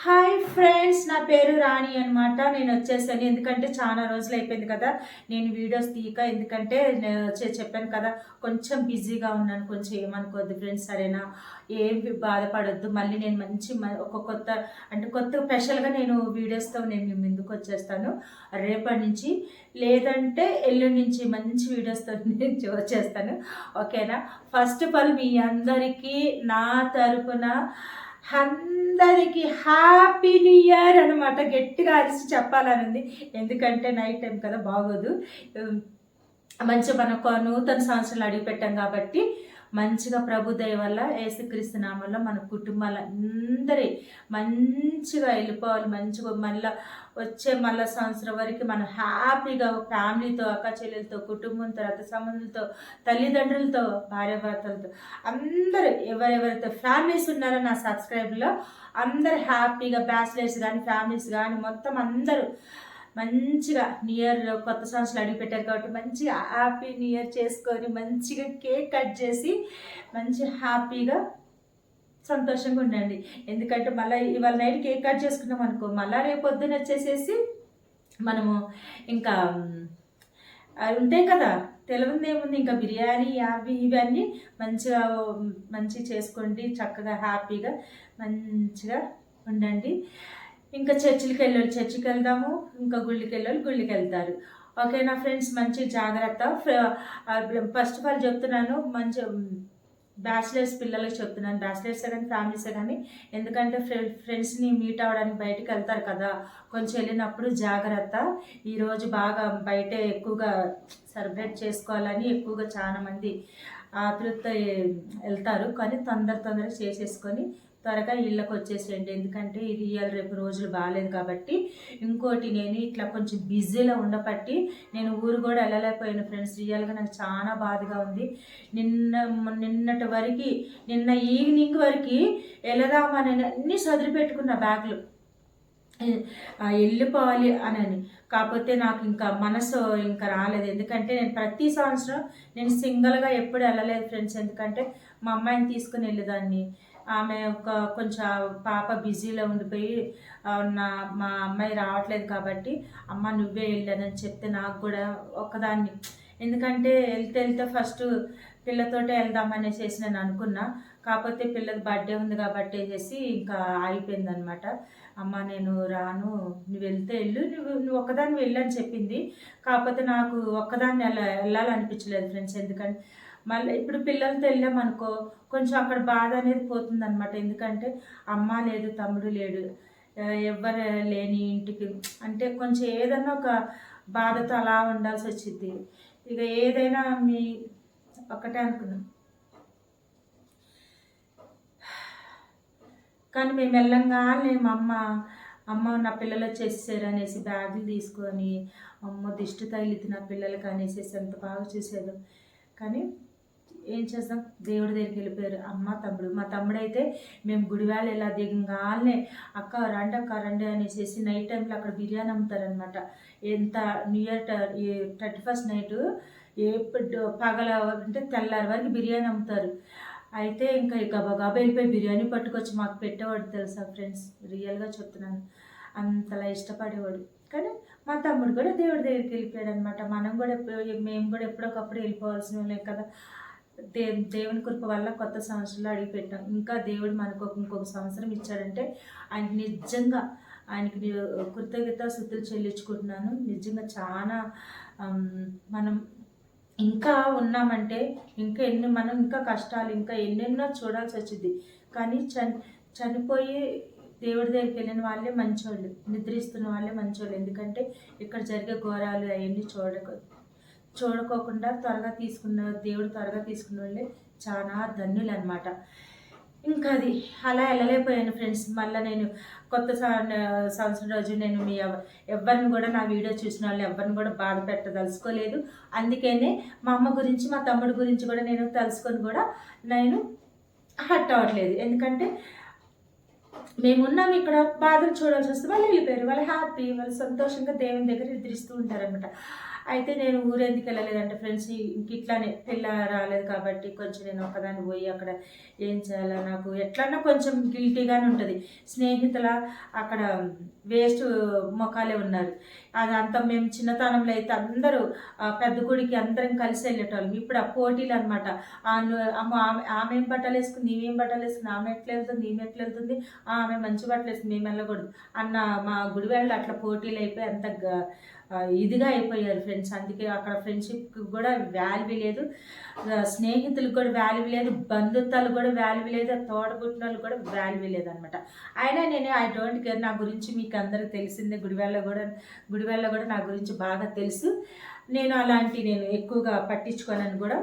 Hi friends, నా పేరు రాణి అనమాట. నేను వచ్చేసాను ఎందుకంటే చాలా రోజులు అయిపోయింది కదా నేను వీడియోస్ తీయక. ఎందుకంటే చెప్పాను కదా కొంచెం బిజీగా ఉన్నాను. కొంచెం ఏమనుకోవద్దు ఫ్రెండ్స్, సరేనా? ఏం బాధపడొద్దు. మళ్ళీ నేను ఒక కొత్త కొత్త స్పెషల్గా నేను వీడియోస్తో నేను మీ ముందుకు వచ్చేస్తాను రేపటి నుంచి, లేదంటే ఎల్లుండి నుంచి మంచి వీడియోస్తో నేను వచ్చేస్తాను. ఓకేనా? ఫస్ట్ ఆఫ్ ఆల్ మీ అందరికీ నా తరపున అందరికీ హ్యాపీ న్యూ ఇయర్ అనమాట. గట్టిగా అరిచి చెప్పాలని ఉంది, ఎందుకంటే నైట్ టైం కదా బాగోదు. మంచిగా మనకు నూతన సంవత్సరాలు అడిగి పెట్టాం కాబట్టి మంచిగా ప్రభు దయ వల్ల యేసుక్రీస్తు నామంలో మన కుటుంబాలు అందరి మంచిగా వెళ్ళిపోవాలి. మంచిగా మళ్ళీ సంవత్సరం వరకు మనం హ్యాపీగా ఫ్యామిలీతో, అక్క చెల్లెలతో, కుటుంబంతో, రక్త సంబంధులతో, తల్లిదండ్రులతో, భార్యాభర్తలతో అందరూ ఎవరెవరైతే ఫ్యామిలీస్ ఉన్నారో నా సబ్స్క్రైబ్లో అందరు హ్యాపీగా, బ్యాచిలర్స్ కానీ ఫ్యామిలీస్ కానీ మొత్తం అందరూ మంచిగా న్యూ ఇయర్ కొత్త సంవత్సరాలు అడిగి పెట్టారు కాబట్టి మంచిగా హ్యాపీ న్యూ ఇయర్ చేసుకొని మంచిగా కేక్ కట్ చేసి మంచి హ్యాపీగా సంతోషంగా ఉండండి. ఎందుకంటే మళ్ళీ ఇవాళ నైట్ కేక్ కట్ చేసుకున్నాం అనుకో, మళ్ళీ రేపు పొద్దున వచ్చేసేసి మనము ఇంకా ఉంటాయి కదా, తెలియదు ఏముంది, ఇంకా బిర్యానీ అవి ఇవన్నీ మంచిగా చేసుకోండి. చక్కగా హ్యాపీగా మంచిగా ఉండండి. ఇంకా చర్చికి వెళ్దాము, ఇంకా గుళ్ళకి గుళ్ళకి వెళ్తారు. ఓకేనా ఫ్రెండ్స్? మంచి జాగ్రత్త. ఫస్ట్ ఆఫ్ ఆల్ చెప్తున్నాను, మంచి బ్యాచిలర్స్ పిల్లలకి చెప్తున్నాను, బ్యాచిలర్సే కానీ ఫ్యామిలీసే కానీ. ఎందుకంటే ఫ్రెండ్స్ని మీట్ అవ్వడానికి బయటికి వెళ్తారు కదా, కొంచెం వెళ్ళినప్పుడు జాగ్రత్త. ఈరోజు బాగా బయట ఎక్కువగా సెలబ్రేట్ చేసుకోవాలని ఎక్కువగా చాలామంది ఆతృత వెళ్తారు, కానీ తొందరగా చేసేసుకొని త్వరగా ఇళ్ళకి వచ్చేసేయండి. ఎందుకంటే ఇది ఇవాళ రేపు రోజులు బాగాలేదు కాబట్టి. ఇంకోటి, నేను ఇట్లా కొంచెం బిజీలో ఉండబట్టి నేను ఊరు కూడా వెళ్ళలేకపోయాను ఫ్రెండ్స్. రియల్గా నాకు చాలా బాధగా ఉంది. నిన్నటి వరకు, నిన్న ఈవినింగ్ వరకు వెళదామని అన్నీ సదిరి పెట్టుకున్న బ్యాగులు, వెళ్ళిపోవాలి అని. కాకపోతే నాకు ఇంకా మనసు ఇంకా రాలేదు. ఎందుకంటే నేను ప్రతి సంవత్సరం నేను సింగిల్గా ఎప్పుడు వెళ్ళలేదు ఫ్రెండ్స్. ఎందుకంటే మా అమ్మాయిని తీసుకుని వెళ్ళేదాన్ని. ఆమె కొంచెం పాప బిజీలో ఉండిపోయి మా అమ్మాయి రావట్లేదు కాబట్టి అమ్మ నువ్వే వెళ్ళానని చెప్తే నాకు కూడా ఒక్కదాన్ని. ఎందుకంటే వెళ్తే ఫస్ట్ పిల్లతోటే వెళ్దామనేసి నేను అనుకున్నా. కాకపోతే పిల్లది బర్త్డే ఉంది కాబట్టి వేసేసి ఇంకా ఆగిపోయింది అనమాట. అమ్మ నేను రాను, నువ్వు వెళ్ళు, నువ్వు ఒక్కదాన్ని వెళ్ళని చెప్పింది. కాకపోతే నాకు ఒక్కదాన్ని వెళ్ళాలనిపించలేదు ఫ్రెండ్స్. ఎందుకంటే మళ్ళీ ఇప్పుడు పిల్లలతో వెళ్ళామనుకో కొంచెం అక్కడ బాధ అనేది పోతుంది అనమాట. ఎందుకంటే అమ్మ లేదు, తమ్ముడు లేడు, ఎవ్వరు లేని ఇంటికి అంటే కొంచెం ఏదన్నా ఒక బాధతో అలా ఉండాల్సి వచ్చింది. ఇక ఏదైనా ఒక్కటే అనుకున్నాం. కానీ మేము వెళ్ళంగానే మా అమ్మ నా పిల్లలు వచ్చేసారు అనేసి బ్యాగులు తీసుకొని, అమ్మ దిష్టి తగిలితే నా పిల్లలకి అనేసి ఎంత బాగా చూసేది. కానీ ఏం చేస్తాం, దేవుడి దగ్గరికి వెళ్ళిపోయారు అమ్మ తమ్ముడు. మా తమ్ముడు అయితే మేము గుడివాళ్ళు ఇలా దిగంగానే అక్క రండి అనేసి నైట్ టైంలో అక్కడ బిర్యానీ అమ్ముతారనమాట. ఎంత న్యూ ఇయర్ 31st నైటు పగల అంటే తెల్లారి వరకు బిర్యానీ అమ్ముతారు. అయితే ఇంకా గబగబా వెళ్ళిపోయి బిర్యానీ పట్టుకొచ్చి మాకు పెట్టేవాడు తెలుసా ఫ్రెండ్స్. రియల్గా చెప్తున్నాను, అంతలా ఇష్టపడేవాడు. కానీ మా తమ్ముడు కూడా దేవుడి దగ్గరికి వెళ్ళిపోయాడు అనమాట. మేము కూడా ఎప్పుడొకప్పుడు వెళ్ళిపోవాల్సిన వాళ్ళే కదా. దేవుని కృప వల్ల కొత్త సంవత్సరంలో అడిగిపెట్టాం. ఇంకా దేవుడు మనకు ఇంకొక సంవత్సరం ఇచ్చాడంటే ఆయనకి కృతజ్ఞతాస్తుతులు చెల్లించుకుంటున్నాను. నిజంగా చాలా మనం ఇంకా ఉన్నామంటే మనం ఇంకా కష్టాలు ఇంకా ఎన్నెన్నో చూడాల్సి వచ్చింది. కానీ చనిపోయి దేవుడి దగ్గరికి వెళ్ళిన వాళ్ళే మంచోళ్ళు, నిద్రిస్తున్న వాళ్ళే మంచోళ్ళు. ఎందుకంటే ఇక్కడ జరిగే ఘోరాలు అవన్నీ చూడకోకుండా దేవుడు త్వరగా తీసుకున్న వాళ్ళే చాలా ధన్యులు అనమాట. ఇంకా అది అలా వెళ్ళలేకపోయాను ఫ్రెండ్స్. మళ్ళీ నేను కొత్త సంవత్సరం రోజు నేను ఎవరిని కూడా నా వీడియో చూసిన వాళ్ళు ఎవరిని కూడా బాధ పెట్టదలుచుకోలేదు. అందుకనే మా అమ్మ గురించి మా తమ్ముడి గురించి కూడా నేను తెలుసుకొని కూడా నేను హర్ట్ అవ్వట్లేదు. ఎందుకంటే మేమున్నాం ఇక్కడ, బాధలు చూడాల్సి వస్తే వాళ్ళు వెళ్ళిపోయారు. వాళ్ళు హ్యాపీ, వాళ్ళు సంతోషంగా దేవుని దగ్గర నిద్రిస్తూ ఉంటారనమాట. అయితే నేను ఊరెందుకు వెళ్ళలేదంటే ఫ్రెండ్స్ ఇంక ఇట్లానే పిల్ల రాలేదు కాబట్టి కొంచెం నేను ఒకదాన్ని పోయి అక్కడ ఏం చేయాలా నాకు ఎట్లన్నా కొంచెం గిల్టీగానే ఉంటుంది. స్నేహితుల అక్కడ వేస్ట్ మొఖాలే ఉన్నారు. అదంతా మేము చిన్నతనంలో అయితే అందరూ పెద్ద గుడికి అందరం కలిసి వెళ్ళేటోళ్ళం. ఇప్పుడు ఆ పోటీలు అనమాట. ఆమె ఏం బట్టలు వేసుకుంది, నీవేం బట్టలు వేసుకుంది, ఆమె ఎట్లా వెళ్తుంది, ఈమె ఎట్లా వెళ్తుంది, ఆమె మంచి బట్టలు వేసుకుంది, మేము వెళ్ళకూడదు అన్న మా గుడివాళ్ళు అట్లా పోటీలు అయిపోయి అంత ఇదిగా అయిపోయారు ఫ్రెండ్స్. అందుకే అక్కడ ఫ్రెండ్షిప్కి కూడా వాల్యూ లేదు, స్నేహితులకు కూడా వాల్యూ లేదు, బంధుత్వాలకు కూడా వాల్యూ లేదు, తోడబుట్టిన వాళ్ళకి కూడా వాల్యూ లేదు అనమాట. అయినా నేను ఐ డోంట్ కేర్. నా గురించి మీకు అందరికీ తెలిసిందే, గుడివాళ్ళ కూడా నా గురించి బాగా తెలుసు. నేను నేను ఎక్కువగా పట్టించుకోనని కూడా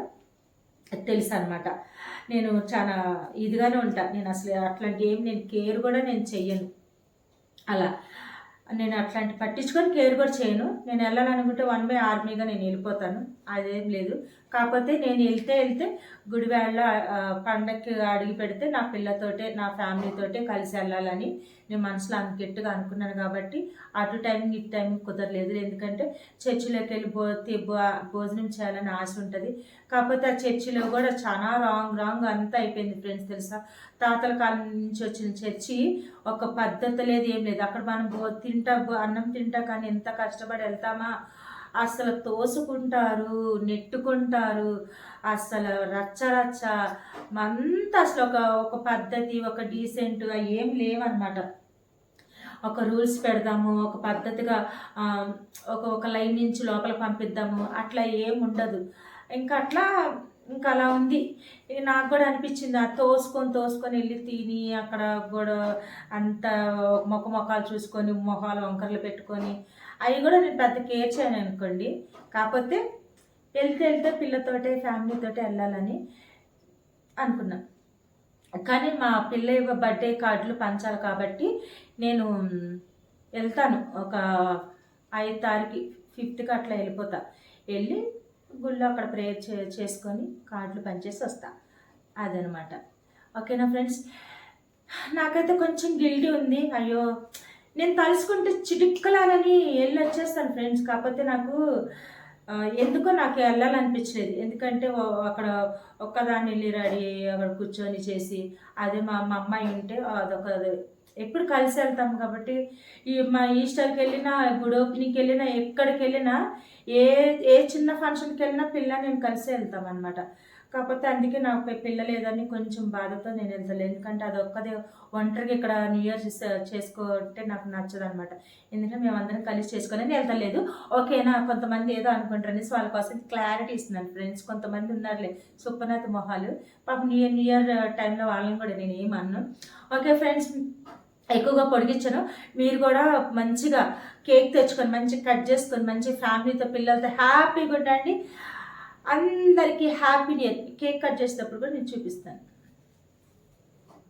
తెలుసు అనమాట. నేను చాలా ఇదిగానే ఉంటాను. నేను అసలు అట్లాంటి ఏం నేను కేర్ కూడా నేను చెయ్యను. అలా నేను అట్లాంటి పట్టించుకొని కేర్ కూడా చేయను. నేను వెళ్ళాలనుకుంటే 1 బై ఆర్మీగా నేను వెళ్ళిపోతాను, అదేం లేదు. కాకపోతే నేను వెళ్తే గుడివాళ్ళ పండగకి అడిగి పెడితే నా పిల్లతోటే నా ఫ్యామిలీతోటే కలిసి వెళ్ళాలని నేను మనసులో గట్టిగా అనుకున్నాను. కాబట్టి అటు టైం ఇటు టైం కుదరలేదు. ఎందుకంటే చర్చిలోకి వెళ్ళి భోజనం చేయాలని ఆశ ఉంటుంది. కాకపోతే ఆ చర్చిలో కూడా చాలా రాంగ్ అంతా అయిపోయింది ఫ్రెండ్స్. తెలుసా, తాతల కాలం నుంచి వచ్చిన చర్చి ఒక పద్ధతి లేదు, ఏం లేదు. అక్కడ మనం అన్నం తింటా కానీ ఎంత కష్టపడి వెళ్తామా, అసలు తోసుకుంటారు, నెట్టుకుంటారు, అసలు రచ్చ అంతా అసలు ఒక పద్ధతి, ఒక డీసెంట్గా ఏం లేవన్నమాట. ఒక రూల్స్ పెడదాము, ఒక పద్ధతిగా ఒక లైన్ నుంచి లోపల పంపిద్దాము, అట్లా ఏం ఉండదు. ఇంకా అలా ఉంది. నాకు కూడా అనిపించింది, ఆ తోసుకొని వెళ్ళి తిని అక్కడ కూడా అంత మొఖాలు చూసుకొని మొహాలు వంకరలు పెట్టుకొని అవి కూడా నేను పెద్ద కేర్ చేయను అనుకోండి. కాకపోతే వెళ్తే పిల్లతోటే ఫ్యామిలీతోటే వెళ్ళాలని అనుకున్నాను. కానీ మా పిల్ల బర్త్డే కార్డులు పంచాలి కాబట్టి నేను వెళ్తాను. ఒక 5 తారీఖు 5th అట్లా వెళ్ళిపోతా. వెళ్ళి గుళ్ళో అక్కడ ప్రేయర్ చేసుకొని కార్డులు పంచేసి వస్తా. అదనమాట. ఓకేనా ఫ్రెండ్స్. నాకైతే కొంచెం గిల్టీ ఉంది. అయ్యో, నేను తలుసుకుంటే చిటిక్కలాలని వెళ్ళి వచ్చేస్తాను ఫ్రెండ్స్. కాకపోతే నాకు ఎందుకో నాకు వెళ్ళాలనిపించలేదు. ఎందుకంటే అక్కడ ఒక్కదాన్ని వెళ్ళి రెడీ అక్కడ కూర్చొని చేసి, అదే మా అమ్మాయి ఉంటే అదొక ఎప్పుడు కలిసి వెళ్తాం కాబట్టి మా ఈస్టర్కి వెళ్ళినా, గుడ్ ఓపెనింగ్కి వెళ్ళినా, ఎక్కడికి వెళ్ళినా, ఏ చిన్న ఫంక్షన్కి వెళ్ళినా నేను కలిసి వెళ్తాం అనమాట. కాకపోతే అందుకే నాకు పిల్ల లేదని కొంచెం బాధతో నేను వెళ్తాను. ఎందుకంటే అది ఒక్కదే ఒంటరిగా ఇక్కడ న్యూ ఇయర్ చేసుకుంటే నాకు నచ్చదు అనమాట. ఎందుకంటే మేమందరం కలిసి చేసుకోవాలని వెళ్తలేదు. ఓకేనా. కొంతమంది ఏదో అనుకుంటారని వాళ్ళ కోసం క్లారిటీ ఇస్తున్నాను ఫ్రెండ్స్. కొంతమంది ఉన్నారులే సుప్పనాథ్ మొహాలు, పాపం న్యూ ఇయర్ టైంలో వాళ్ళని కూడా నేను ఏమన్నాను. ఓకే ఫ్రెండ్స్, ఎక్కువగా పొడిగించను. మీరు కూడా మంచిగా కేక్ తెచ్చుకొని మంచిగా కట్ చేసుకొని మంచి ఫ్యామిలీతో పిల్లలతో హ్యాపీగా ఉండండి. అందరికీ happy new year. Cake cut చేసేటప్పుడు కూడా నేను చూపిస్తాను.